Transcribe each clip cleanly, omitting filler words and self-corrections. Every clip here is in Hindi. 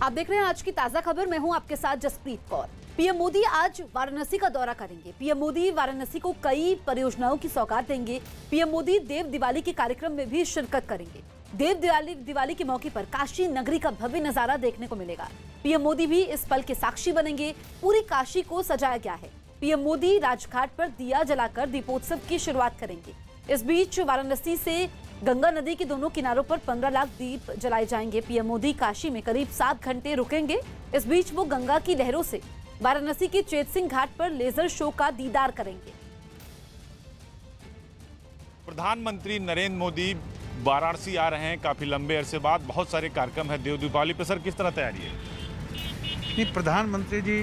आप देख रहे हैं आज की ताजा खबर। मैं हूं आपके साथ जसप्रीत कौर। पीएम मोदी आज वाराणसी का दौरा करेंगे। पीएम मोदी वाराणसी को कई परियोजनाओं की सौगात देंगे। पीएम मोदी देव दिवाली के कार्यक्रम में भी शिरकत करेंगे। देव दिवाली के मौके पर काशी नगरी का भव्य नजारा देखने को मिलेगा। पीएम मोदी भी इस पल के साक्षी बनेंगे। पूरी काशी को सजाया गया है। पीएम मोदी राजघाट पर दिया जलाकर दीपोत्सव की शुरुआत करेंगे। इस बीच वाराणसी से गंगा नदी के दोनों किनारों पर 15 लाख दीप जलाए जाएंगे। पीएम मोदी काशी में करीब 7 घंटे रुकेंगे। इस बीच वो गंगा की लहरों से वाराणसी के चेत सिंह घाट पर लेजर शो का दीदार करेंगे। प्रधानमंत्री नरेंद्र मोदी वाराणसी आ रहे हैं काफी लंबे अरसे बाद। बहुत सारे कार्यक्रम है देव दीपावली पर। सर, किस तरह तैयारी है? प्रधानमंत्री जी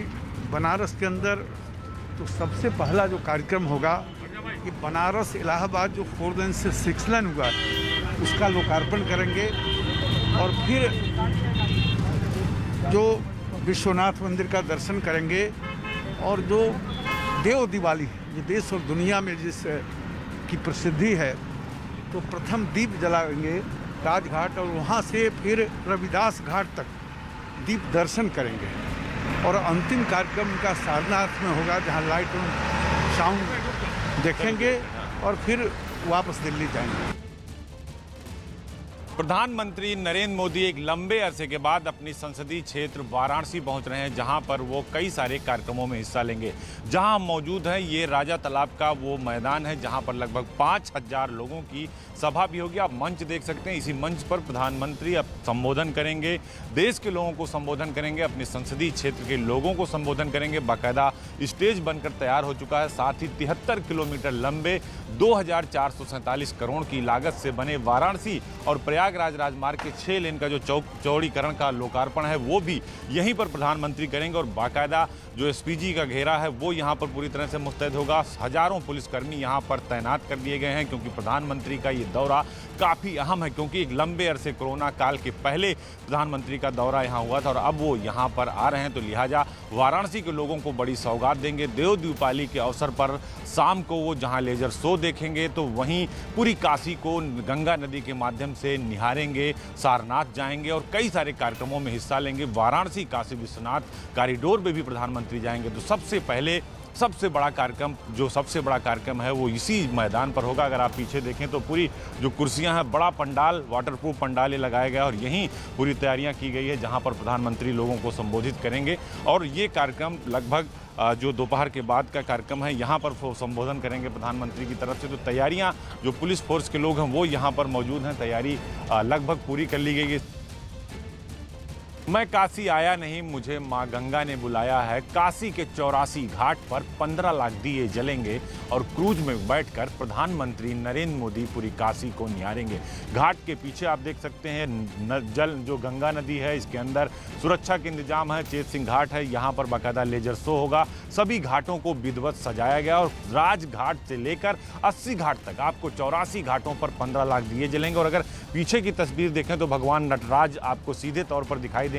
बनारस के अंदर तो सबसे पहला जो कार्यक्रम होगा कि बनारस इलाहाबाद जो 4 लेन से 6 लेन हुआ उसका लोकार्पण करेंगे। और फिर जो विश्वनाथ मंदिर का दर्शन करेंगे। और जो देव दिवाली जो देश और दुनिया में जिस की प्रसिद्धि है, तो प्रथम दीप जलाएंगे राजघाट और वहाँ से फिर रविदास घाट तक दीप दर्शन करेंगे। और अंतिम कार्यक्रम का सारनाथ में होगा, जहाँ लाइट और साउंड देखेंगे और फिर वापस दिल्ली जाएंगे। प्रधानमंत्री नरेंद्र मोदी एक लंबे अरसे के बाद अपनी संसदीय क्षेत्र वाराणसी पहुंच रहे हैं, जहां पर वो कई सारे कार्यक्रमों में हिस्सा लेंगे। जहां हम मौजूद हैं, ये राजा तालाब का वो मैदान है जहां पर लगभग 5000 लोगों की सभा भी होगी। आप मंच देख सकते हैं। इसी मंच पर प्रधानमंत्री अब संबोधन करेंगे, देश के लोगों को संबोधन करेंगे, अपने संसदीय क्षेत्र के लोगों को संबोधन करेंगे। बाकायदा स्टेज बनकर तैयार हो चुका है। साथ ही 73 किलोमीटर लंबे 2447 करोड़ की लागत से बने वाराणसी और प्रयागराज राजमार्ग के 6 लेन का जो चौड़ीकरण का लोकार्पण है, वो भी यहीं पर प्रधानमंत्री करेंगे। और बाकायदा जो एसपीजी का घेरा है वो यहाँ पर पूरी तरह से मुस्तैद होगा। हजारों पुलिसकर्मी यहाँ पर तैनात कर दिए गए हैं, क्योंकि प्रधानमंत्री का ये दौरा काफ़ी अहम है। क्योंकि एक लंबे अरसे कोरोना काल के पहले प्रधानमंत्री का दौरा यहाँ हुआ था और अब वो यहाँ पर आ रहे हैं, तो लिहाजा वाराणसी के लोगों को बड़ी सौगात देंगे। देव दीपावली के अवसर पर शाम को वो जहाँ लेजर शो देखेंगे, तो वहीं पूरी काशी को गंगा नदी के माध्यम से निहारेंगे, सारनाथ जाएंगे और कई सारे कार्यक्रमों में हिस्सा लेंगे। वाराणसी काशी विश्वनाथ कॉरिडोर में भी प्रधानमंत्री जाएंगे। तो सबसे बड़ा कार्यक्रम है वो इसी मैदान पर होगा। अगर आप पीछे देखें तो पूरी जो कुर्सियां हैं, बड़ा पंडाल, वाटरप्रूफ पंडाल ये लगाया गया है और यहीं पूरी तैयारियां की गई है, जहां पर प्रधानमंत्री लोगों को संबोधित करेंगे। और ये कार्यक्रम लगभग जो दोपहर के बाद का कार्यक्रम है, यहाँ पर संबोधन करेंगे प्रधानमंत्री की तरफ से। तो तैयारियाँ जो पुलिस फोर्स के लोग हैं वो यहाँ पर मौजूद हैं। तैयारी लगभग पूरी कर ली गई है। मैं काशी आया नहीं, मुझे मां गंगा ने बुलाया है। काशी के 84 घाट पर 15 लाख दिए जलेंगे और क्रूज में बैठकर प्रधानमंत्री नरेंद्र मोदी पूरी काशी को निहारेंगे। घाट के पीछे आप देख सकते हैं जल जो गंगा नदी है, इसके अंदर सुरक्षा के इंतजाम है। चेत सिंह घाट है, यहाँ पर बाकायदा लेजर शो होगा। सभी घाटों को विधिवत सजाया गया और राजघाट से लेकर 80 घाट तक आपको 84 घाटों पर 15 लाख दिए जलेंगे। और अगर पीछे की तस्वीर देखें तो भगवान नटराज आपको सीधे तौर पर दिखाई देंगे।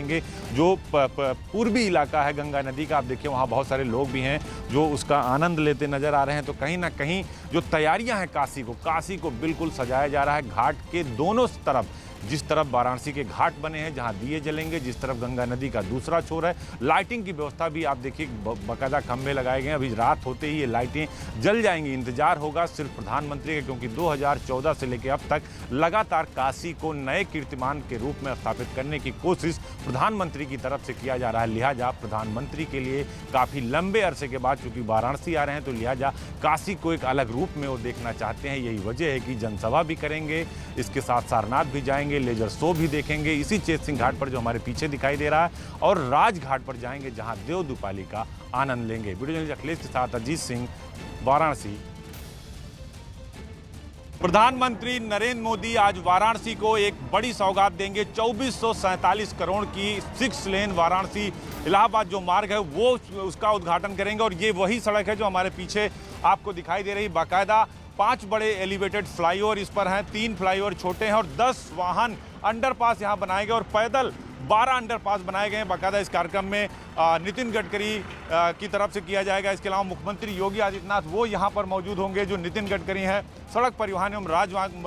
जो पूर्वी इलाका है गंगा नदी का, आप देखिए वहाँ बहुत सारे लोग भी हैं जो उसका आनंद लेते नजर आ रहे हैं। तो कहीं ना कहीं जो तैयारियां हैं काशी को बिल्कुल सजाया जा रहा है। घाट के दोनों तरफ, जिस तरफ वाराणसी के घाट बने हैं जहां दिए जलेंगे, जिस तरफ गंगा नदी का दूसरा छोर है, लाइटिंग की व्यवस्था भी आप देखिए, बाकायदा खंभे लगाए गए हैं। अभी रात होते ही ये लाइटें जल जाएंगी। इंतजार होगा सिर्फ प्रधानमंत्री का, क्योंकि 2014 से लेकर अब तक लगातार काशी को नए कीर्तिमान के रूप में स्थापित करने की कोशिश प्रधानमंत्री की तरफ से किया जा रहा है। लिहाजा प्रधानमंत्री के लिए काफ़ी लंबे अरसे के बाद चूंकि वाराणसी आ रहे हैं, तो लिहाजा काशी को एक अलग रूप में वो देखना चाहते हैं। यही वजह है कि जनसभा भी करेंगे, इसके साथ सारनाथ भी जाएंगे, लेजर शो भी देखेंगे इसी चेत सिंह घाट पर जो हमारे पीछे दिखाई दे रहा है, और राजघाट पर जाएंगे जहां देव दीपावली का आनंद लेंगे। वीडियो जर्नलिस्ट अखिलेश के साथ अजीत सिंह, वाराणसी। प्रधानमंत्री नरेंद्र मोदी आज वाराणसी को एक बड़ी सौगात देंगे। 2447 करोड़ की 6 लेन वाराणसी इलाहाबाद जो मार्ग है वो उसका उद्घाटन करेंगे। और ये वही सड़क है जो हमारे पीछे आपको दिखाई दे रही। बाकायदा 5 बड़े एलिवेटेड फ्लाईओवर इस पर हैं, 3 फ्लाईओवर छोटे हैं और 10 वाहन अंडरपास यहाँ बनाए गए और पैदल 12 अंडरपास बनाए गए हैं। बाकायदा इस कार्यक्रम में नितिन गडकरी की तरफ से किया जाएगा। इसके अलावा मुख्यमंत्री योगी आदित्यनाथ वो यहाँ पर मौजूद होंगे। जो नितिन गडकरी हैं, सड़क परिवहन एवं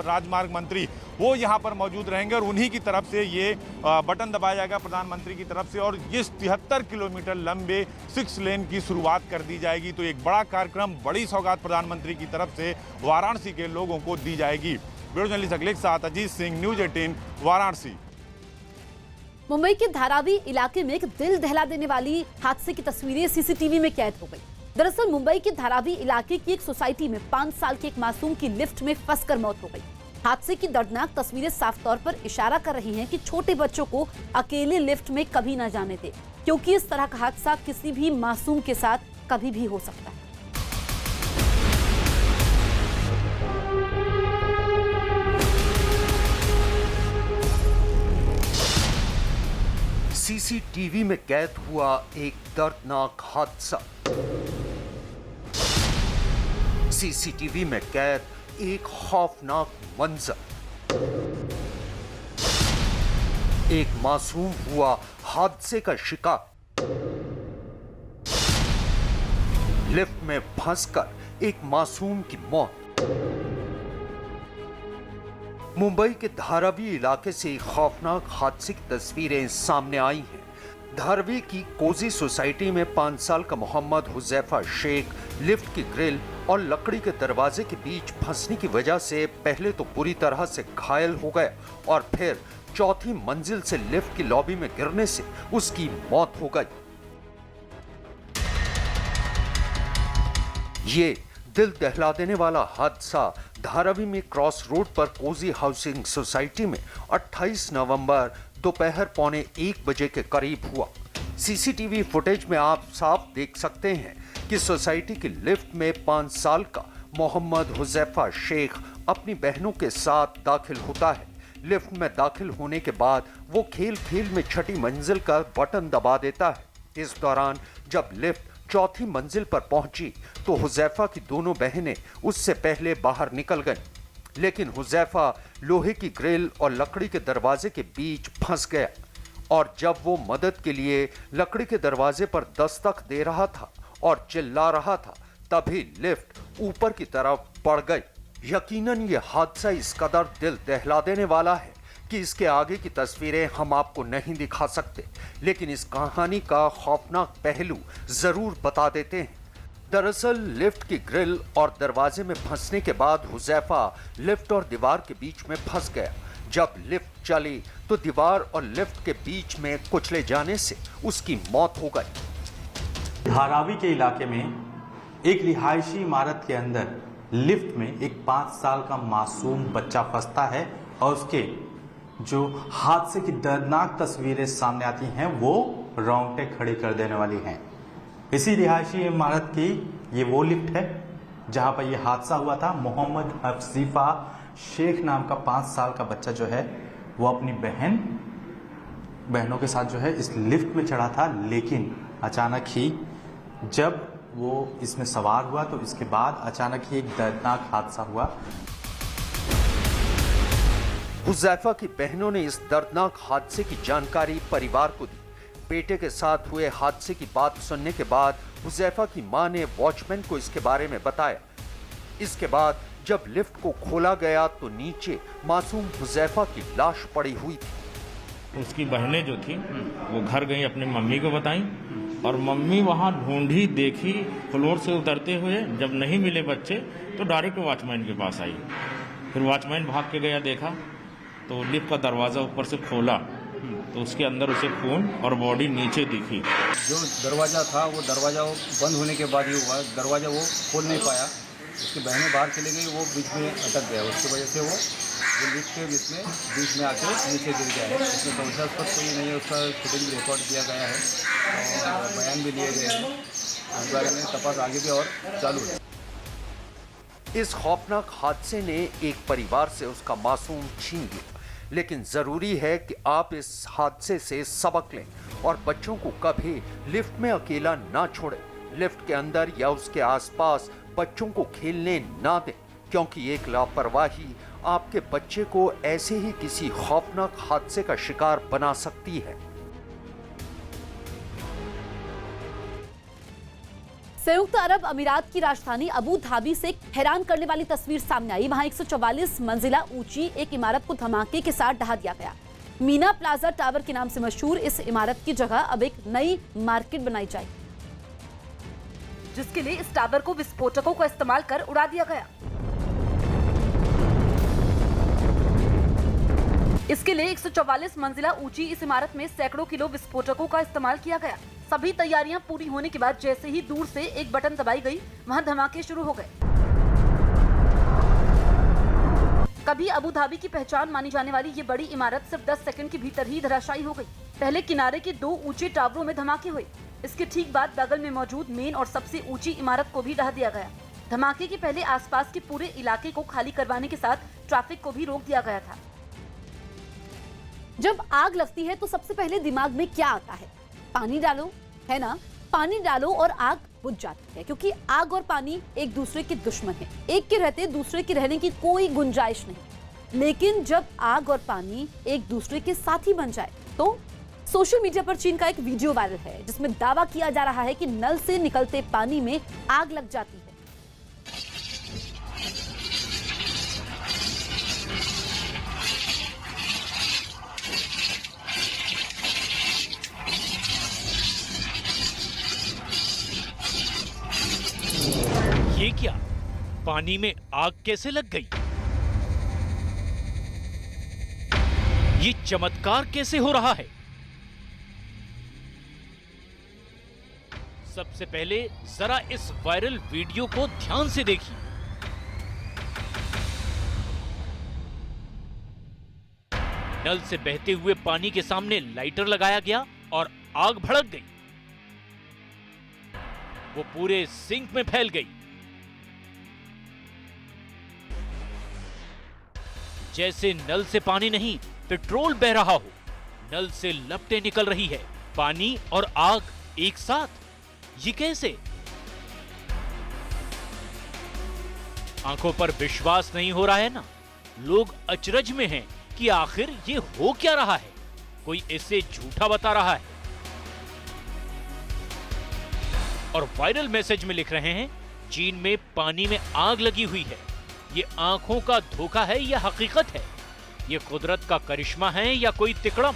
राजमार्ग मंत्री, वो यहाँ पर मौजूद रहेंगे और उन्हीं की तरफ से ये बटन दबाया जाएगा प्रधानमंत्री की तरफ से और इस 73 किलोमीटर लंबे 6 लेन की शुरुआत कर दी जाएगी। तो एक बड़ा कार्यक्रम, बड़ी सौगात प्रधानमंत्री की तरफ से वाराणसी के लोगों को दी जाएगी। ब्यूरो जर्नलिस्ट अखिलेश के साथ अजीत सिंह, न्यूज़ 18 वाराणसी। मुंबई के धारावी इलाके में एक दिल दहला देने वाली हादसे की तस्वीरें सीसीटीवी में कैद हो गई। दरअसल मुंबई के धारावी इलाके की एक सोसाइटी में 5 साल के एक मासूम की लिफ्ट में फंसकर मौत हो गई। हादसे की दर्दनाक तस्वीरें साफ तौर पर इशारा कर रही हैं कि छोटे बच्चों को अकेले लिफ्ट में कभी न जाने दे, क्योंकि इस तरह का हादसा किसी भी मासूम के साथ कभी भी हो सकता है। सीसीटीवी में कैद हुआ एक दर्दनाक हादसा। सीसीटीवी में कैद एक खौफनाक मंजर। एक मासूम हुआ हादसे का शिकार। लिफ्ट में फंसकर एक मासूम की मौत। मुंबई के धारावी इलाके से एक खौफनाक हादसे की तस्वीरें सामने आई हैं। धारावी की कोजी सोसाइटी में 5 साल का मोहम्मद हुजैफा शेख लिफ्ट की ग्रिल और लकड़ी के दरवाजे के बीच फंसने की वजह से पहले तो पूरी तरह से घायल हो गया और फिर चौथी मंजिल से लिफ्ट की लॉबी में गिरने से उसकी मौत हो गई। ये दिल दहला देने वाला हादसा धारावी में क्रॉस रोड पर कोजी हाउसिंग सोसाइटी में 28 नवंबर दोपहर 12:45 बजे के करीब हुआ। सीसीटीवी फुटेज में आप साफ देख सकते हैं कि सोसाइटी की लिफ्ट में 5 साल का मोहम्मद हुजैफा शेख अपनी बहनों के साथ दाखिल होता है। लिफ्ट में दाखिल होने के बाद वो खेल खेल में छठी मंजिल का बटन दबा देता है। इस दौरान जब लिफ्ट चौथी मंजिल पर पहुंची तो हुजैफा की दोनों बहनें उससे पहले बाहर निकल गईं, लेकिन हुजैफा लोहे की ग्रिल और लकड़ी के दरवाजे के बीच फंस गया और जब वो मदद के लिए लकड़ी के दरवाजे पर दस्तक दे रहा था और चिल्ला रहा था, तभी लिफ्ट ऊपर की तरफ बढ़ गई। यकीनन ये हादसा इस कदर दिल दहला देने वाला है कि इसके आगे की तस्वीरें हम आपको नहीं दिखा सकते, लेकिन इस कहानी का खौफनाक पहलू जरूर बता देते हैं। दरअसल लिफ्ट की ग्रिल और दरवाजे में फंसने के बाद हुजैफा लिफ्ट और दीवार के बीच में फंस गया। जब लिफ्ट चली तो दीवार और लिफ्ट के बीच में कुचले जाने से उसकी मौत हो गई। धारावी के इलाके में एक रिहायशी इमारत के अंदर लिफ्ट में एक 5 साल का मासूम बच्चा फंसता है और उसके जो हादसे की दर्दनाक तस्वीरें सामने आती हैं वो रोंगटे खड़े कर देने वाली हैं। इसी रिहायशी इमारत की ये वो लिफ्ट है जहां पर यह हादसा हुआ था। मोहम्मद हफीफा शेख नाम का 5 साल का बच्चा जो है वो अपनी बहनों के साथ जो है इस लिफ्ट में चढ़ा था, लेकिन अचानक ही जब वो इसमें सवार हुआ तो इसके बाद अचानक ही एक दर्दनाक हादसा हुआ। हुजैफा की बहनों ने इस दर्दनाक हादसे की जानकारी परिवार को दी। बेटे के साथ हुए हादसे की बात सुनने के बाद हुजैफा की मां ने वॉचमैन को इसके बारे में बताया। इसके बाद जब लिफ्ट को खोला गया तो नीचे मासूम हुजैफा की लाश पड़ी हुई थी। उसकी बहनें जो थी वो घर गई, अपनी मम्मी को बताई और मम्मी वहाँ ढूंढी, देखी, फ्लोर से उतरते हुए जब नहीं मिले बच्चे तो डायरेक्ट वॉचमैन के पास आई। फिर वॉचमैन भाग के गया, देखा तो लिफ्ट का दरवाज़ा ऊपर से खोला तो उसके अंदर उसे खून और बॉडी नीचे दिखी। जो दरवाज़ा था वो दरवाज़ा बंद होने के बाद ही हुआ, दरवाज़ा वो खोल नहीं पाया। उसकी बहनें बाहर चली गई, वो बीच में अटक गया। उसकी वजह से वो लिफ्ट के बीच में आके नीचे गिर गया है। उसमें संशयास्पद कोई नहीं है, उसका फुटेज भी रिकॉर्ड किया गया है और बयान भी लिए गए हैं। इस बारे में तपास आगे भी और चालू है। इस खौफनाक हादसे ने एक परिवार से उसका मासूम छीन लिया, लेकिन जरूरी है कि आप इस हादसे से सबक लें और बच्चों को कभी लिफ्ट में अकेला ना छोड़ें। लिफ्ट के अंदर या उसके आसपास बच्चों को खेलने ना दें, क्योंकि एक लापरवाही आपके बच्चे को ऐसे ही किसी खौफनाक हादसे का शिकार बना सकती है। संयुक्त अरब अमीरात की राजधानी अबू धाबी से एक हैरान करने वाली तस्वीर सामने आई। वहां 144 मंजिला ऊंची एक इमारत को धमाके के साथ ढहा दिया गया। मीना प्लाजा टावर के नाम से मशहूर इस इमारत की जगह अब एक नई मार्केट बनाई जाएगी, जिसके लिए इस टावर को विस्फोटकों का इस्तेमाल कर उड़ा दिया गया। इसके लिए 144 मंजिला ऊंची इस इमारत में सैकड़ों किलो विस्फोटकों का इस्तेमाल किया गया। सभी तैयारियां पूरी होने के बाद जैसे ही दूर से एक बटन दबाई गई, वहां धमाके शुरू हो गए। कभी अबू धाबी की पहचान मानी जाने वाली ये बड़ी इमारत सिर्फ 10 सेकंड के भीतर ही धराशायी हो गई। पहले किनारे के 2 ऊंचे टावरों में धमाके हुए। इसके ठीक बाद बगल में मौजूद मेन और सबसे ऊंची इमारत को भी ढहा दिया गया। धमाके के पहले आसपास के पूरे इलाके को खाली करवाने के साथ ट्रैफिक को भी रोक दिया गया था। जब आग लगती है तो सबसे पहले दिमाग में क्या आता है? पानी डालो, है ना? पानी डालो और आग बुझ जाती है, क्योंकि आग और पानी एक दूसरे के दुश्मन है। एक के रहते दूसरे के रहने की कोई गुंजाइश नहीं। लेकिन जब आग और पानी एक दूसरे के साथी बन जाए तो सोशल मीडिया पर चीन का एक वीडियो वायरल है, जिसमें दावा किया जा रहा है कि नल से निकलते पानी में आग लग जाती है। ये क्या? पानी में आग कैसे लग गई? ये चमत्कार कैसे हो रहा है? सबसे पहले जरा इस वायरल वीडियो को ध्यान से देखिए। नल से बहते हुए पानी के सामने लाइटर लगाया गया और आग भड़क गई। वो पूरे सिंक में फैल गई। जैसे नल से पानी नहीं, पेट्रोल बह रहा हो। नल से लपटें निकल रही है, पानी और आग एक साथ। ये कैसे? आंखों पर विश्वास नहीं हो रहा है ना? लोग अचरज में हैं कि आखिर ये हो क्या रहा है। कोई इसे झूठा बता रहा है और वायरल मैसेज में लिख रहे हैं, चीन में पानी में आग लगी हुई है। ये आंखों का धोखा है या हकीकत है? ये कुदरत का करिश्मा है या कोई तिकड़म?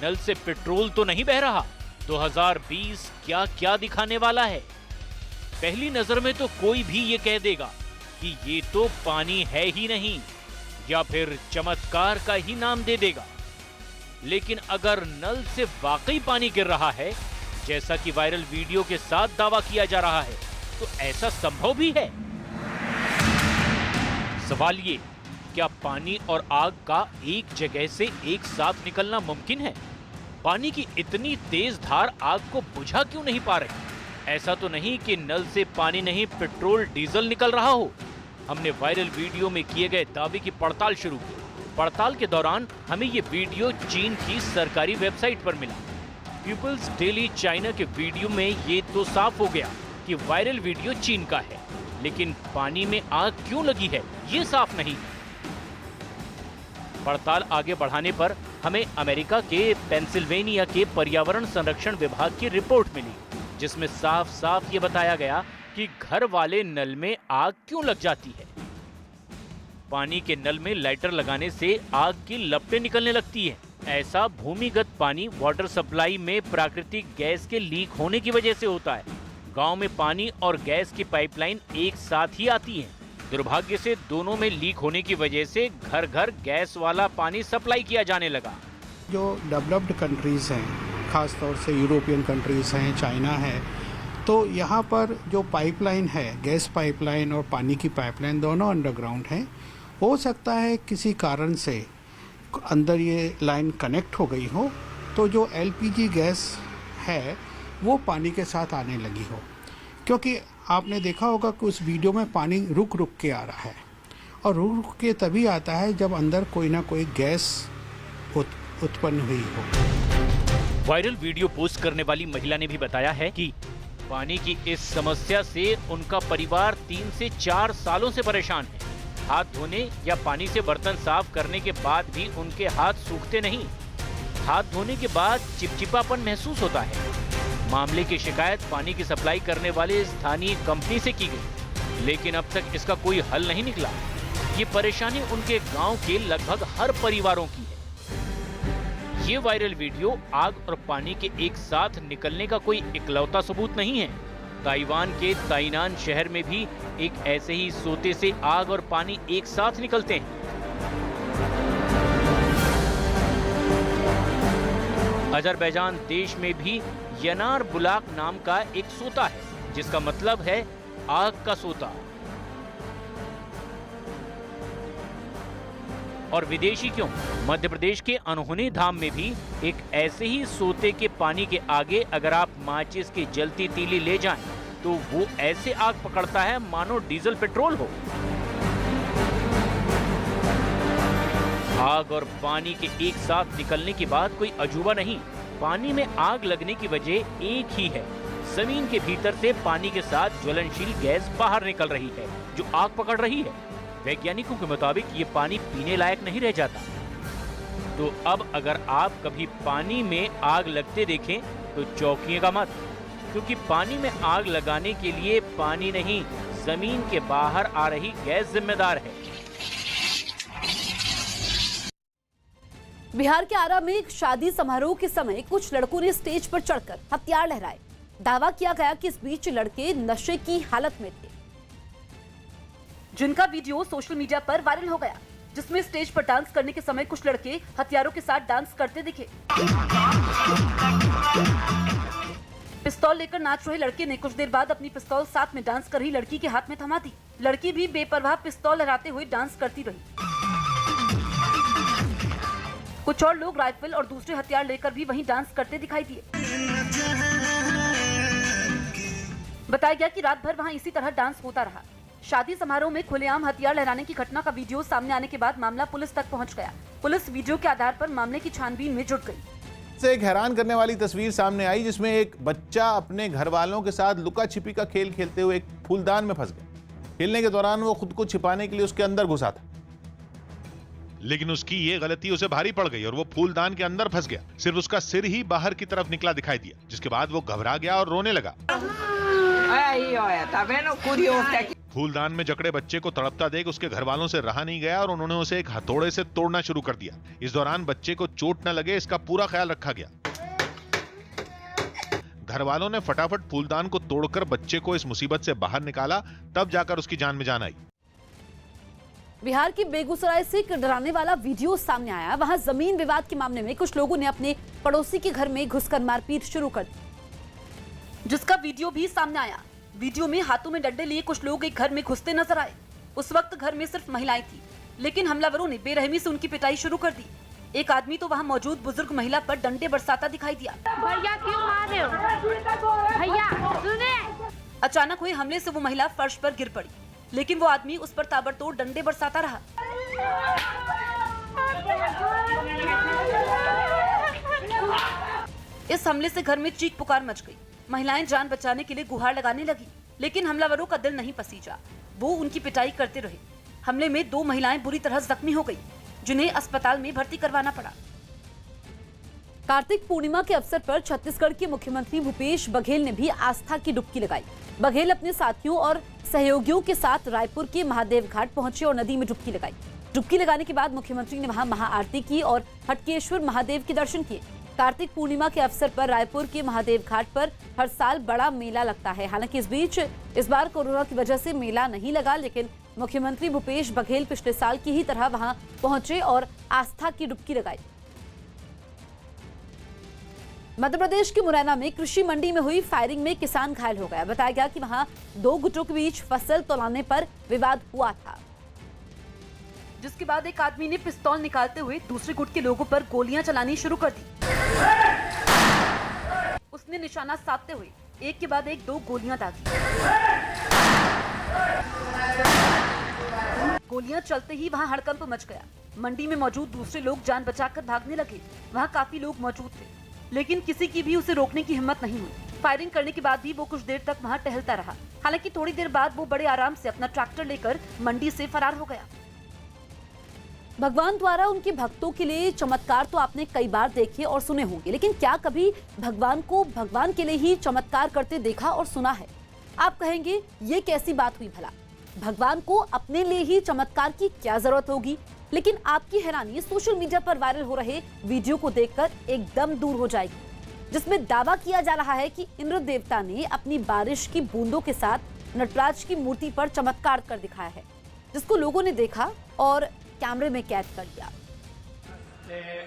नल से पेट्रोल तो नहीं बह रहा। 2020 क्या क्या दिखाने वाला है? पहली नजर में तो कोई भी ये कह देगा कि ये तो पानी है ही नहीं, या फिर चमत्कार का ही नाम दे देगा। लेकिन अगर नल से वाकई पानी गिर रहा है, जैसा कि वायरल वीडियो के साथ दावा किया जा रहा है, तो ऐसा संभव भी है। सवाल ये, क्या पानी और आग का एक जगह से एक साथ निकलना मुमकिन है? पानी की इतनी तेज धार आग को बुझा क्यों नहीं पा रही? ऐसा तो नहीं कि नल से पानी नहीं, पेट्रोल डीजल निकल रहा हो। हमने वायरल वीडियो में किए गए दावे की पड़ताल शुरू की। पड़ताल के दौरान हमें ये वीडियो चीन की सरकारी वेबसाइट पर मिला। पीपल्स डेली चाइना के वीडियो में ये तो साफ हो गया कि वायरल वीडियो चीन का है, लेकिन पानी में आग क्यों लगी है ये साफ नहीं। पड़ताल आगे बढ़ाने पर हमें अमेरिका के पेंसिल्वेनिया के पर्यावरण संरक्षण विभाग की रिपोर्ट मिली, जिसमें साफ साफ ये बताया गया कि घर वाले नल में आग क्यों लग जाती है। पानी के नल में लाइटर लगाने से आग की लपटें निकलने लगती है। ऐसा भूमिगत पानी वाटर सप्लाई में प्राकृतिक गैस के लीक होने की वजह से होता है। गांव में पानी और गैस की पाइपलाइन एक साथ ही आती हैं। दुर्भाग्य से दोनों में लीक होने की वजह से घर घर गैस वाला पानी सप्लाई किया जाने लगा। जो डेवलप्ड कंट्रीज़ हैं, ख़ास तौर से यूरोपियन कंट्रीज़ हैं, चाइना है, तो यहाँ पर जो पाइपलाइन है, गैस पाइपलाइन और पानी की पाइपलाइन दोनों अंडरग्राउंड हैं। हो सकता है किसी कारण से अंदर ये लाइन कनेक्ट हो गई हो, तो जो एलपीजी गैस है वो पानी के साथ आने लगी हो। क्योंकि आपने देखा होगा कि उस वीडियो में पानी रुक रुक के आ रहा है, और रुक रुक के तभी आता है जब अंदर कोई ना कोई गैस उत्पन्न हुई हो। वायरल वीडियो पोस्ट करने वाली महिला ने भी बताया है कि पानी की इस समस्या से उनका परिवार 3 से 4 सालों से परेशान है। हाथ धोने या पानी से बर्तन साफ करने के बाद भी उनके हाथ सूखते नहीं। हाथ धोने के बाद चिपचिपापन महसूस होता है। मामले की शिकायत पानी की सप्लाई करने वाले स्थानीय कंपनी से की गई, लेकिन अब तक इसका कोई हल नहीं निकला। ये परेशानी उनके गांव के लगभग हर परिवारों की है। ये वायरल वीडियो आग और पानी के एक साथ निकलने का कोई इकलौता सबूत नहीं है। ताइवान के ताइनान शहर में भी एक ऐसे ही सोते से आग और पानी एक साथ निकलते हैं। अजरबैजान देश में भी यनार बुलाक नाम का एक सोता है, जिसका मतलब है आग का सोता। और विदेशी क्यों, मध्य प्रदेश के अनहोनी धाम में भी एक ऐसे ही सोते के पानी के आगे अगर आप माचिस की जलती तीली ले जाएं, तो वो ऐसे आग पकड़ता है मानो डीजल पेट्रोल हो। आग और पानी के एक साथ निकलने की बात कोई अजूबा नहीं। पानी में आग लगने की वजह एक ही है, जमीन के भीतर से पानी के साथ ज्वलनशील गैस बाहर निकल रही है जो आग पकड़ रही है। वैज्ञानिकों के मुताबिक ये पानी पीने लायक नहीं रह जाता। तो अब अगर आप कभी पानी में आग लगते देखें तो चौंकिएगा मत, क्योंकि पानी में आग लगाने के लिए पानी नहीं, जमीन के बाहर आ रही गैस जिम्मेदार है। बिहार के आरा में एक शादी समारोह के समय कुछ लड़कों ने स्टेज पर चढ़कर हथियार लहराए। दावा किया गया कि इस बीच लड़के नशे की हालत में थे, जिनका वीडियो सोशल मीडिया पर वायरल हो गया, जिसमें स्टेज पर डांस करने के समय कुछ लड़के हथियारों के साथ डांस करते दिखे। पिस्तौल लेकर नाच रहे लड़के ने कुछ देर बाद अपनी पिस्तौल साथ में डांस कर रही लड़की के हाथ में थमा दी। लड़की भी बेपरवाह पिस्तौल लहराते हुए डांस करती रही। कुछ और लोग राइफल और दूसरे हथियार लेकर भी वहीं डांस करते दिखाई दिए। बताया गया कि रात भर वहां इसी तरह डांस होता रहा। शादी समारोह में खुलेआम हथियार लहराने की घटना का वीडियो सामने आने के बाद मामला पुलिस तक पहुंच गया। पुलिस वीडियो के आधार पर मामले की छानबीन में जुट गई। से एक हैरान करने वाली तस्वीर सामने आई, जिसमें एक बच्चा अपने घर वालों के साथ लुका छिपी का खेल खेलते हुए एक फूलदान में फंस गया। खेलने के दौरान वो खुद को छिपाने के लिए उसके अंदर घुसा था, लेकिन उसकी ये गलती उसे भारी पड़ गई और वो फूलदान के अंदर फंस गया। सिर्फ उसका सिर ही बाहर की तरफ निकला दिखाई दिया, जिसके बाद वो घबरा गया और रोने लगा। फूलदान में जकड़े बच्चे को तड़पता देख उसके घर वालों से रहा नहीं गया और उन्होंने उसे एक हथौड़े से तोड़ना शुरू कर दिया। इस दौरान बच्चे को चोट न लगे, इसका पूरा ख्याल रखा गया। घर वालों ने फटाफट फूलदान को तोड़कर बच्चे को इस मुसीबत से बाहर निकाला, तब जाकर उसकी जान में जान आई। बिहार के बेगूसराय से एक डराने वाला वीडियो सामने आया। वहां जमीन विवाद के मामले में कुछ लोगों ने अपने पड़ोसी के घर में घुसकर मारपीट शुरू कर दी, जिसका वीडियो भी सामने आया। वीडियो में हाथों में डंडे लिए कुछ लोग एक घर में घुसते नजर आए। उस वक्त घर में सिर्फ महिलाएं थी, लेकिन हमलावरों ने बेरहमी से उनकी पिटाई शुरू कर दी। एक आदमी तो वहां मौजूद बुजुर्ग महिला पर डंडे बरसाता दिखाई दिया। भैया क्यों मार रहे हो? भैया सुने। अचानक हुए हमले से वो महिला फर्श पर गिर पड़ी, लेकिन वो आदमी उस पर ताबड़तोड़ डंडे बरसाता रहा। इस हमले से घर में चीख पुकार मच गई। महिलाएं जान बचाने के लिए गुहार लगाने लगी, लेकिन हमलावरों का दिल नहीं पसीजा। वो उनकी पिटाई करते रहे। हमले में 2 महिलाएं बुरी तरह जख्मी हो गई, जिन्हें अस्पताल में भर्ती करवाना पड़ा। कार्तिक पूर्णिमा के अवसर पर छत्तीसगढ़ के मुख्यमंत्री भूपेश बघेल ने भी आस्था की डुबकी लगाई। बघेल अपने साथियों और सहयोगियों के साथ रायपुर के महादेव घाट पहुंचे और नदी में डुबकी लगाई। डुबकी लगाने के बाद मुख्यमंत्री ने वहां महाआरती की और हटकेश्वर महादेव के दर्शन किए। कार्तिक पूर्णिमा के अवसर पर रायपुर के महादेव घाट पर हर साल बड़ा मेला लगता है। हालांकि इस बार कोरोना की वजह से मेला नहीं लगा, लेकिन मुख्यमंत्री भूपेश बघेल पिछले साल की ही तरह वहां पहुंचे और आस्था की डुबकी लगाई। मध्य प्रदेश के मुरैना में कृषि मंडी में हुई फायरिंग में किसान घायल हो गया। बताया गया कि वहां 2 गुटों के बीच फसल तौलाने पर विवाद हुआ था, जिसके बाद एक आदमी ने पिस्तौल निकालते हुए दूसरे गुट के लोगों पर गोलियां चलानी शुरू कर दी। उसने निशाना साधते हुए एक के बाद एक 2 गोलियां दागी। गोलियां चलते ही वहां हड़कंप मच गया। मंडी में मौजूद दूसरे लोग जान बचाकर भागने लगे। वहां काफी लोग मौजूद थे, लेकिन किसी की भी उसे रोकने की हिम्मत नहीं हुई। फायरिंग करने के बाद भी वो कुछ देर तक वहां टहलता रहा। हालांकि थोड़ी देर बाद वो बड़े आराम से अपना ट्रैक्टर लेकर मंडी से फरार हो गया। भगवान द्वारा उनके भक्तों के लिए चमत्कार तो आपने कई बार देखे और सुने होंगे, लेकिन क्या कभी भगवान को भगवान के लिए ही चमत्कार करते देखा और सुना है? आप कहेंगे ये कैसी बात हुई भला, भगवान को अपने लिए ही चमत्कार की क्या जरूरत होगी? लेकिन आपकी हैरानी सोशल मीडिया पर वायरल हो रहे वीडियो को देखकर एकदम दूर हो जाएगी, जिसमें दावा किया जा रहा है कि इंद्र देवता ने अपनी बारिश की बूंदों के साथ नटराज की मूर्ति पर चमत्कार कर दिखाया है, जिसको लोगों ने देखा और कैमरे में कैद कर लिया।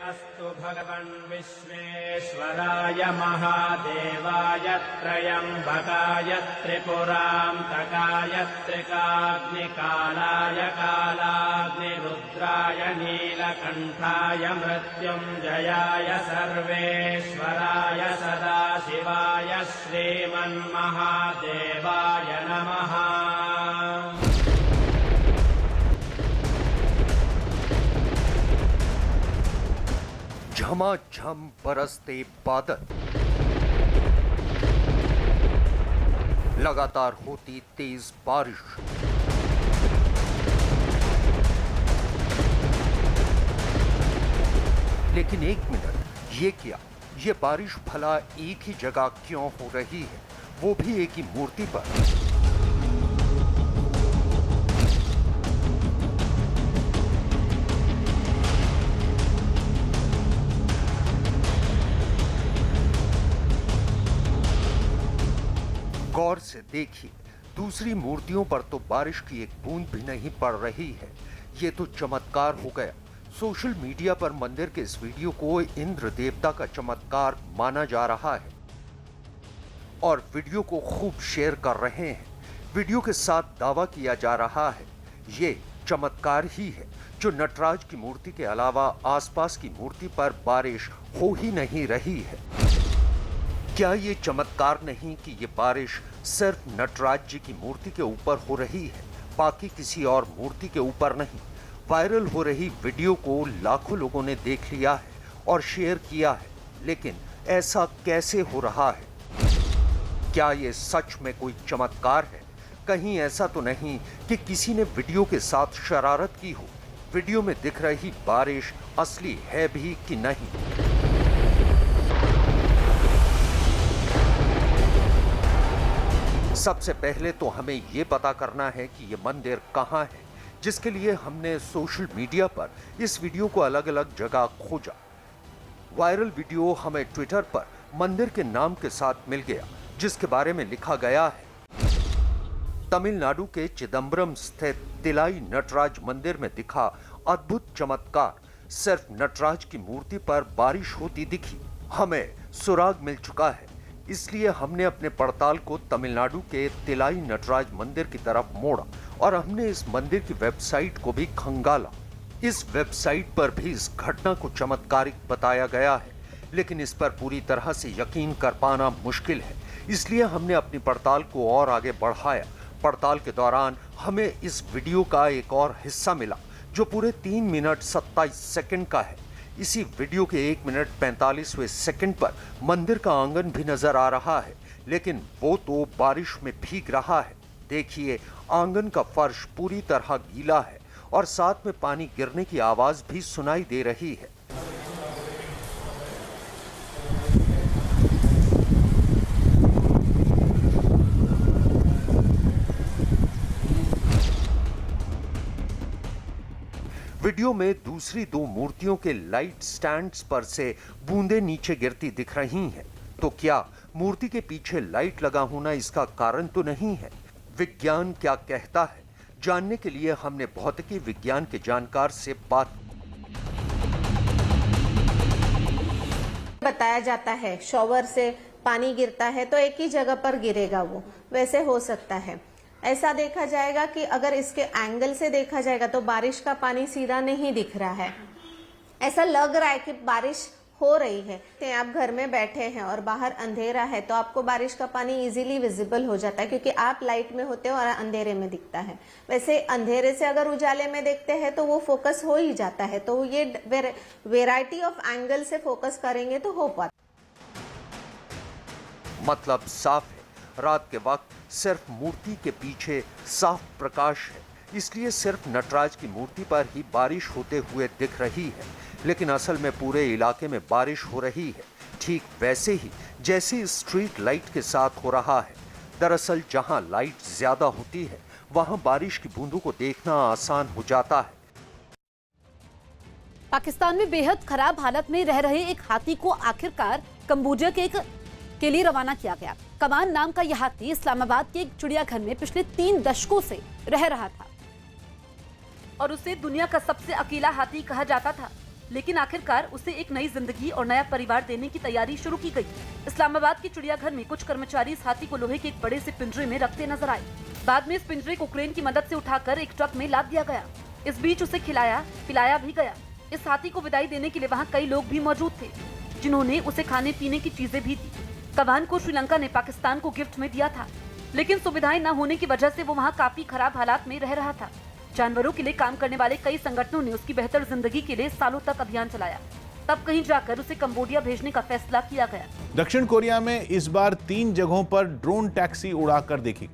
अस्तु भगवन् विश्वेश्वराय महादेवाय त्रयंबकाय त्रिपुरान्तकाय त्रिकाग्निकालाय कालाग्निरुद्राय नीलकण्ठाय मृत्युञ्जयाय सर्वेश्वराय सदाशिवाय श्रीमन्महादेवाय नमः। झमाझम बरसते बादल, लगातार होती तेज बारिश, लेकिन एक मिनट, ये क्या, ये बारिश भला एक ही जगह क्यों हो रही है, वो भी एक ही मूर्ति पर? गौर से देखिए, दूसरी मूर्तियों पर तो बारिश की एक बूंद भी नहीं पड़ रही है। ये तो चमत्कार हो गया। सोशल मीडिया पर मंदिर के इस वीडियो को इंद्र देवता का चमत्कार माना जा रहा है और वीडियो को खूब शेयर कर रहे हैं। वीडियो के साथ दावा किया जा रहा है ये चमत्कार ही है जो नटराज की मूर्ति के अलावा आसपास की मूर्ति पर बारिश हो ही नहीं रही है। क्या ये चमत्कार नहीं कि ये बारिश सिर्फ नटराज जी की मूर्ति के ऊपर हो रही है, बाकी किसी और मूर्ति के ऊपर नहीं? वायरल हो रही वीडियो को लाखों लोगों ने देख लिया है और शेयर किया है, लेकिन ऐसा कैसे हो रहा है? क्या ये सच में कोई चमत्कार है? कहीं ऐसा तो नहीं कि किसी ने वीडियो के साथ शरारत की हो? वीडियो में दिख रही बारिश असली है भी कि नहीं? सबसे पहले तो हमें ये पता करना है कि ये मंदिर कहाँ है, जिसके लिए हमने सोशल मीडिया पर इस वीडियो को अलग अलग जगह खोजा। वायरल वीडियो हमें ट्विटर पर मंदिर के नाम के साथ मिल गया, जिसके बारे में लिखा गया है, तमिलनाडु के चिदम्बरम स्थित तिलाई नटराज मंदिर में दिखा अद्भुत चमत्कार, सिर्फ नटराज की मूर्ति पर बारिश होती दिखी। हमें सुराग मिल चुका है, इसलिए हमने अपने पड़ताल को तमिलनाडु के तिलाई नटराज मंदिर की तरफ मोड़ा और हमने इस मंदिर की वेबसाइट को भी खंगाला। इस वेबसाइट पर भी इस घटना को चमत्कारिक बताया गया है, लेकिन इस पर पूरी तरह से यकीन कर पाना मुश्किल है। इसलिए हमने अपनी पड़ताल को और आगे बढ़ाया। पड़ताल के दौरान हमें इस वीडियो का एक और हिस्सा मिला जो पूरे 3 मिनट 27 सेकंड का है। इसी वीडियो के 1 मिनट 45वें सेकंड पर मंदिर का आंगन भी नजर आ रहा है, लेकिन वो तो बारिश में भीग रहा है। देखिए, आंगन का फर्श पूरी तरह गीला है और साथ में पानी गिरने की आवाज भी सुनाई दे रही है। वीडियो में दूसरी 2 मूर्तियों के लाइट स्टैंड्स पर से बूंदें नीचे गिरती दिख रही हैं। तो क्या मूर्ति के पीछे लाइट लगा होना इसका कारण तो नहीं है? विज्ञान क्या कहता है, जानने के लिए हमने भौतिकी विज्ञान के जानकार से बात। बताया जाता है शॉवर से पानी गिरता है तो एक ही जगह पर गिरेगा, वो वैसे हो सकता है। ऐसा देखा जाएगा कि अगर इसके एंगल से देखा जाएगा तो बारिश का पानी सीधा नहीं दिख रहा है। ऐसा लग रहा है कि बारिश हो रही है। आप घर में बैठे हैं और बाहर अंधेरा है तो आपको बारिश का पानी इजीली विजिबल हो जाता है, क्योंकि आप लाइट में होते हो और अंधेरे में दिखता है। वैसे अंधेरे से अगर उजाले में देखते हैं तो वो फोकस हो ही जाता है। तो ये वेराइटी ऑफ एंगल से फोकस करेंगे तो हो पाता। मतलब साफ है, रात के वक्त सिर्फ मूर्ति के पीछे साफ प्रकाश है, इसलिए सिर्फ नटराज की मूर्ति पर ही बारिश होते हुए दिख रही है, लेकिन असल में पूरे इलाके में बारिश हो रही है, ठीक वैसे ही जैसे स्ट्रीट लाइट के साथ हो रहा है। दरअसल जहां लाइट ज्यादा होती है वहां बारिश की बूंदों को देखना आसान हो जाता है। पाकिस्तान में बेहद खराब हालत में रह रहे एक हाथी को आखिरकार कंबोडिया के लिए रवाना किया गया। कमान नाम का यह हाथी इस्लामाबाद के एक चिड़ियाघर में पिछले 3 दशकों से रह रहा था और उसे दुनिया का सबसे अकेला हाथी कहा जाता था, लेकिन आखिरकार उसे एक नई जिंदगी और नया परिवार देने की तैयारी शुरू की गई। इस्लामाबाद के चिड़ियाघर में कुछ कर्मचारी इस हाथी को लोहे के एक बड़े से पिंजरे में रखते नजर आए। बाद में इस पिंजरे को क्रेन की मदद से उठाकर एक ट्रक में लाद दिया गया। इस बीच उसे खिलाया पिलाया भी गया। इस हाथी को विदाई देने के लिए वहाँ कई लोग भी मौजूद थे, जिन्होंने उसे खाने पीने की चीजें भी दी। कवान को श्रीलंका ने पाकिस्तान को गिफ्ट में दिया था, लेकिन सुविधाएं न होने की वजह से वो वहाँ काफी खराब हालात में रह रहा था। जानवरों के लिए काम करने वाले कई संगठनों ने उसकी बेहतर जिंदगी के लिए सालों तक अभियान चलाया। तब कहीं जाकर उसे कंबोडिया भेजने का फैसला किया गया। दक्षिण कोरिया में इस बार 3 जगहों पर ड्रोन टैक्सी उड़ाकर देखी।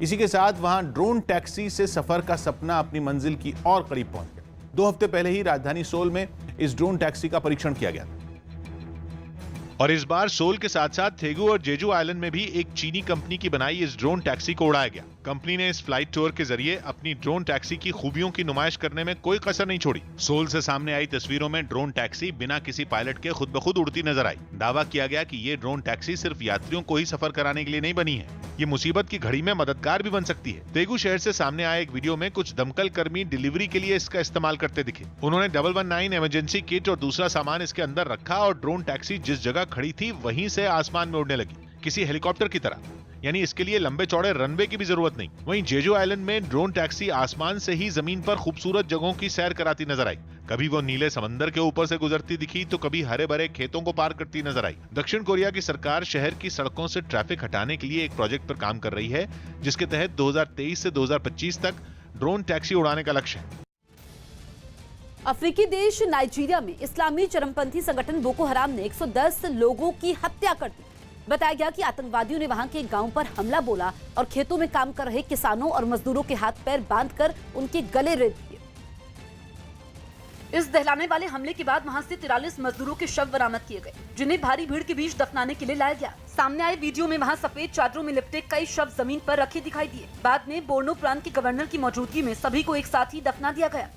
इसी के साथ वहां ड्रोन टैक्सी से सफर का सपना अपनी मंजिल की और करीब पहुंच गया। 2 हफ्ते पहले ही राजधानी सोल में इस ड्रोन टैक्सी का परीक्षण किया गया। और इस बार सोल के साथ साथ थेगू और जेजू आइलैंड में भी एक चीनी कंपनी की बनाई इस ड्रोन टैक्सी को उड़ाया गया। कंपनी ने इस फ्लाइट टूर के जरिए अपनी ड्रोन टैक्सी की खूबियों की नुमाइश करने में कोई कसर नहीं छोड़ी। सोल से सामने आई तस्वीरों में ड्रोन टैक्सी बिना किसी पायलट के खुद ब खुद उड़ती नजर आई। दावा किया गया कि ये ड्रोन टैक्सी सिर्फ यात्रियों को ही सफर कराने के लिए नहीं बनी है, ये मुसीबत की घड़ी में मददगार भी बन सकती है। तेगू शहर से सामने आए एक वीडियो में कुछ दमकल कर्मी डिलीवरी के लिए इसका इस्तेमाल करते दिखे। उन्होंने 119 इमरजेंसी किट और दूसरा सामान इसके अंदर रखा और ड्रोन टैक्सी जिस जगह खड़ी थी वहीं से आसमान में उड़ने लगी, किसी हेलीकॉप्टर की तरह। यानी इसके लिए लंबे चौड़े रनवे की भी जरूरत नहीं। वहीं जेजू आइलैंड में ड्रोन टैक्सी आसमान से ही जमीन पर खूबसूरत जगहों की सैर कराती नजर आई। कभी वो नीले समंदर के ऊपर से गुजरती दिखी तो कभी हरे भरे खेतों को पार करती नजर आई। दक्षिण कोरिया की सरकार शहर की सड़कों से ट्रैफिक हटाने के लिए एक प्रोजेक्ट पर काम कर रही है, जिसके तहत 2023 से 2025 तक ड्रोन टैक्सी उड़ाने का लक्ष्य है। अफ्रीकी देश नाइजीरिया में इस्लामी चरमपंथी संगठन बोको हराम ने 110 लोगों की हत्या कर दी। बताया गया कि आतंकवादियों ने वहां के एक गांव पर हमला बोला और खेतों में काम कर रहे किसानों और मजदूरों के हाथ पैर बांधकर उनके गले रेत दिए। इस दहलाने वाले हमले के बाद वहां से 43 मजदूरों के शव बरामद किए गए, जिन्हें भारी भीड़ के बीच दफनाने के लिए लाया गया। सामने आए वीडियो में वहां सफेद चादरों में लिपटे कई शव जमीन पर रखे दिखाई दिए। बाद में बोर्नो प्रांत के गवर्नर की मौजूदगी में सभी को एक साथ ही दफना दिया गया।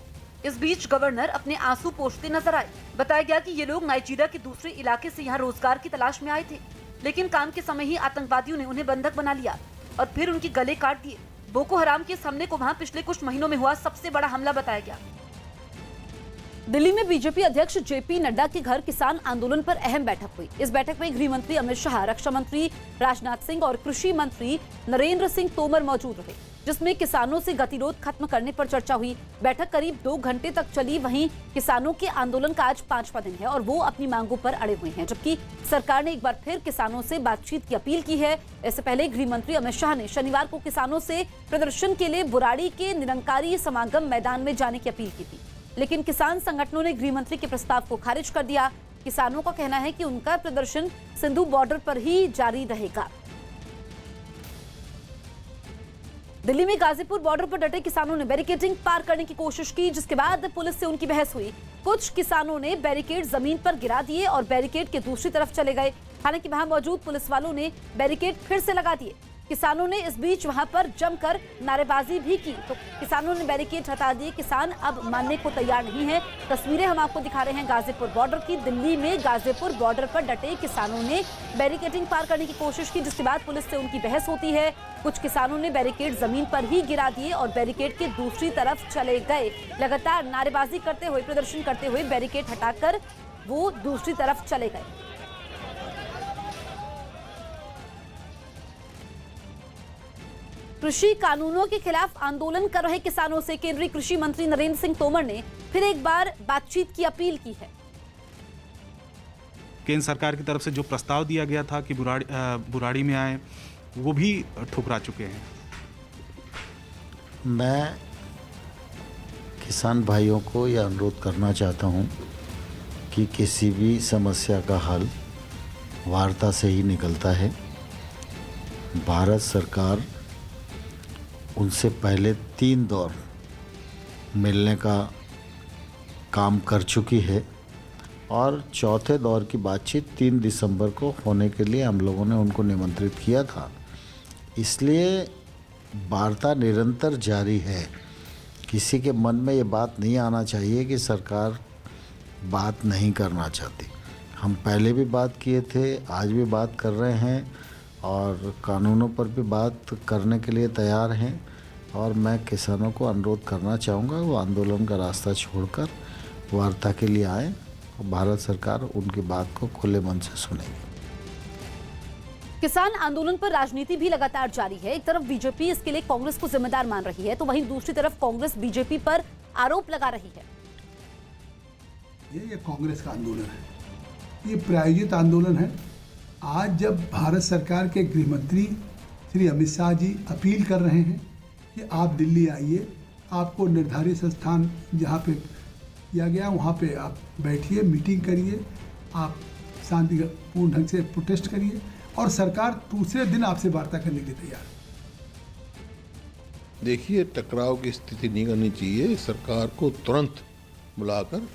इस बीच गवर्नर अपने आंसू पोंछते नजर आए। बताया गया कि ये लोग नाइजीरिया के दूसरे इलाके से यहाँ रोजगार की तलाश में आए थे, लेकिन काम के समय ही आतंकवादियों ने उन्हें बंधक बना लिया और फिर उनके गले काट दिए। बोको हराम के इस हमले को वहां पिछले कुछ महीनों में हुआ सबसे बड़ा हमला बताया गया। दिल्ली में बीजेपी अध्यक्ष जेपी नड्डा के घर किसान आंदोलन पर अहम बैठक हुई। इस बैठक में गृह मंत्री अमित शाह, रक्षा मंत्री राजनाथ सिंह और कृषि मंत्री नरेंद्र सिंह तोमर मौजूद रहे, जिसमें किसानों से गतिरोध खत्म करने पर चर्चा हुई। बैठक करीब 2 घंटे तक चली। वहीं किसानों के आंदोलन का आज 5वां दिन है और वो अपनी मांगों पर अड़े हुए हैं, जबकि सरकार ने एक बार फिर किसानों से बातचीत की अपील की है। इससे पहले गृह मंत्री अमित शाह ने शनिवार को किसानों से प्रदर्शन के लिए बुराड़ी के निरंकारी समागम मैदान में जाने की अपील की थी, लेकिन किसान संगठनों ने गृह मंत्री के प्रस्ताव को खारिज कर दिया। किसानों का कहना है कि उनका प्रदर्शन सिंधु बॉर्डर पर ही जारी रहेगा। दिल्ली में गाजीपुर बॉर्डर पर डटे किसानों ने बैरिकेडिंग पार करने की कोशिश की, जिसके बाद पुलिस से उनकी बहस हुई। कुछ किसानों ने बैरिकेड जमीन पर गिरा दिए और बैरिकेड के दूसरी तरफ चले गए। हालांकि वहां मौजूद पुलिस वालों ने बैरिकेड फिर से लगा दिए। किसानों ने इस बीच वहां पर जमकर नारेबाजी भी की, तो किसानों ने बैरिकेड हटा दिए। किसान अब मानने को तैयार नहीं है। तस्वीरें हम आपको दिखा रहे हैं गाजीपुर बॉर्डर की। दिल्ली में गाजीपुर बॉर्डर पर डटे किसानों ने बैरिकेडिंग पार करने की कोशिश की, जिसके बाद पुलिस से उनकी बहस होती है। कुछ किसानों ने बैरिकेड जमीन पर ही गिरा दिए और बैरिकेड के दूसरी तरफ चले गए। लगातार नारेबाजी करते हुए, प्रदर्शन करते हुए बैरिकेड हटाकर वो दूसरी तरफ चले गए। कृषि कानूनों के खिलाफ आंदोलन कर रहे किसानों से केंद्रीय कृषि मंत्री नरेंद्र सिंह तोमर ने फिर एक बार बातचीत की अपील की है। केंद्र सरकार की तरफ से जो प्रस्ताव दिया गया था कि बुराड़ी में आए, वो भी ठुकरा चुके हैं। मैं किसान भाइयों को यह अनुरोध करना चाहता हूं कि किसी भी समस्या का हल वार्ता से ही निकलता है। भारत सरकार उनसे पहले 3 दौर मिलने का काम कर चुकी है और चौथे दौर की बातचीत 3 दिसंबर को होने के लिए हम लोगों ने उनको निमंत्रित किया था। इसलिए वार्ता निरंतर जारी है। किसी के मन में ये बात नहीं आना चाहिए कि सरकार बात नहीं करना चाहती। हम पहले भी बात किए थे, आज भी बात कर रहे हैं और कानूनों पर भी बात करने के लिए तैयार हैं। और मैं किसानों को अनुरोध करना चाहूँगा वो आंदोलन का रास्ता छोड़कर वार्ता के लिए आए और भारत सरकार उनकी बात को खुले मन से सुनेगी। किसान आंदोलन पर राजनीति भी लगातार जारी है। एक तरफ बीजेपी इसके लिए कांग्रेस को जिम्मेदार मान रही है, तो वहीं दूसरी तरफ कांग्रेस बीजेपी पर आरोप लगा रही है। ये कांग्रेस का आंदोलन है, ये प्रायोजित आंदोलन है। आज जब भारत सरकार के गृह मंत्री श्री अमित शाह जी अपील कर रहे हैं कि आप दिल्ली आइए, आपको निर्धारित स्थान जहाँ पे किया गया वहाँ पे आप बैठिए, मीटिंग करिए, आप शांतिपूर्ण ढंग से प्रोटेस्ट करिए और सरकार दूसरे दिन आपसे वार्ता करने के लिए तैयार है। देखिए, टकराव की स्थिति नहीं करनी चाहिए। सरकार को तुरंत बुलाकर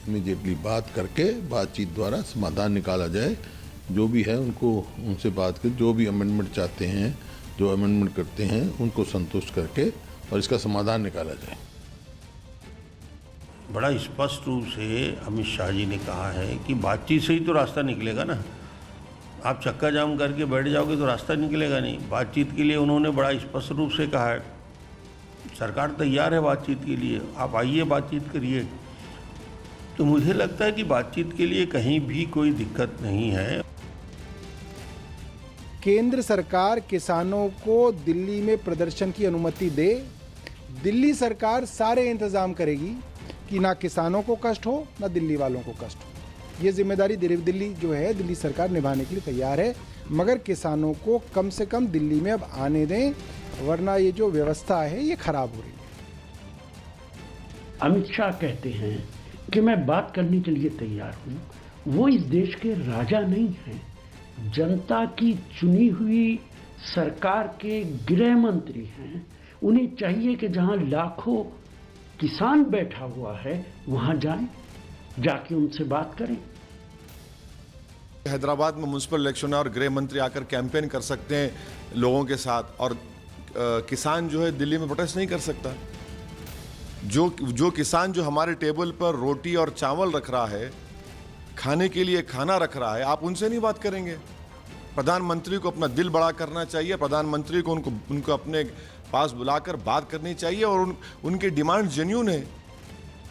इमीडिएटली बात करके बातचीत द्वारा समाधान निकाला जाए। जो भी है उनको उनसे बात कर, जो भी अमेंडमेंट चाहते हैं, जो अमेंडमेंट करते हैं उनको संतुष्ट करके और इसका समाधान निकाला जाए। बड़ा स्पष्ट रूप से अमित शाह जी ने कहा है कि बातचीत से ही तो रास्ता निकलेगा ना। आप चक्का जाम करके बैठ जाओगे तो रास्ता निकलेगा नहीं। बातचीत के लिए उन्होंने बड़ा स्पष्ट रूप से कहा है, सरकार तैयार है बातचीत के लिए, आप आइए बातचीत करिए। तो मुझे लगता है कि बातचीत के लिए कहीं भी कोई दिक्कत नहीं है। केंद्र सरकार किसानों को दिल्ली में प्रदर्शन की अनुमति दे, दिल्ली सरकार सारे इंतजाम करेगी कि ना किसानों को कष्ट हो ना दिल्ली वालों को कष्ट हो। ये जिम्मेदारी दिल्ली जो है दिल्ली सरकार निभाने के लिए तैयार है, मगर किसानों को कम से कम दिल्ली में अब आने दें, वरना ये जो व्यवस्था है ये खराब हो रही है। अमित शाह कहते हैं कि मैं बात करने के लिए तैयार हूँ। वो इस देश के राजा नहीं हैं, जनता की चुनी हुई सरकार के गृह मंत्री हैं। उन्हें चाहिए कि जहाँ लाखों किसान बैठा हुआ है वहाँ जाएं, जाके उनसे बात करें। हैदराबाद में म्युनिसिपल इलेक्शन है और गृह मंत्री आकर कैंपेन कर सकते हैं लोगों के साथ, और किसान जो है दिल्ली में प्रोटेस्ट नहीं कर सकता। जो किसान जो हमारे टेबल पर रोटी और चावल रख रहा है, खाने के लिए खाना रख रहा है, आप उनसे नहीं बात करेंगे। प्रधानमंत्री को अपना दिल बड़ा करना चाहिए, प्रधानमंत्री को उनको अपने पास बुलाकर बात करनी चाहिए और उनकी डिमांड जेन्युइन है।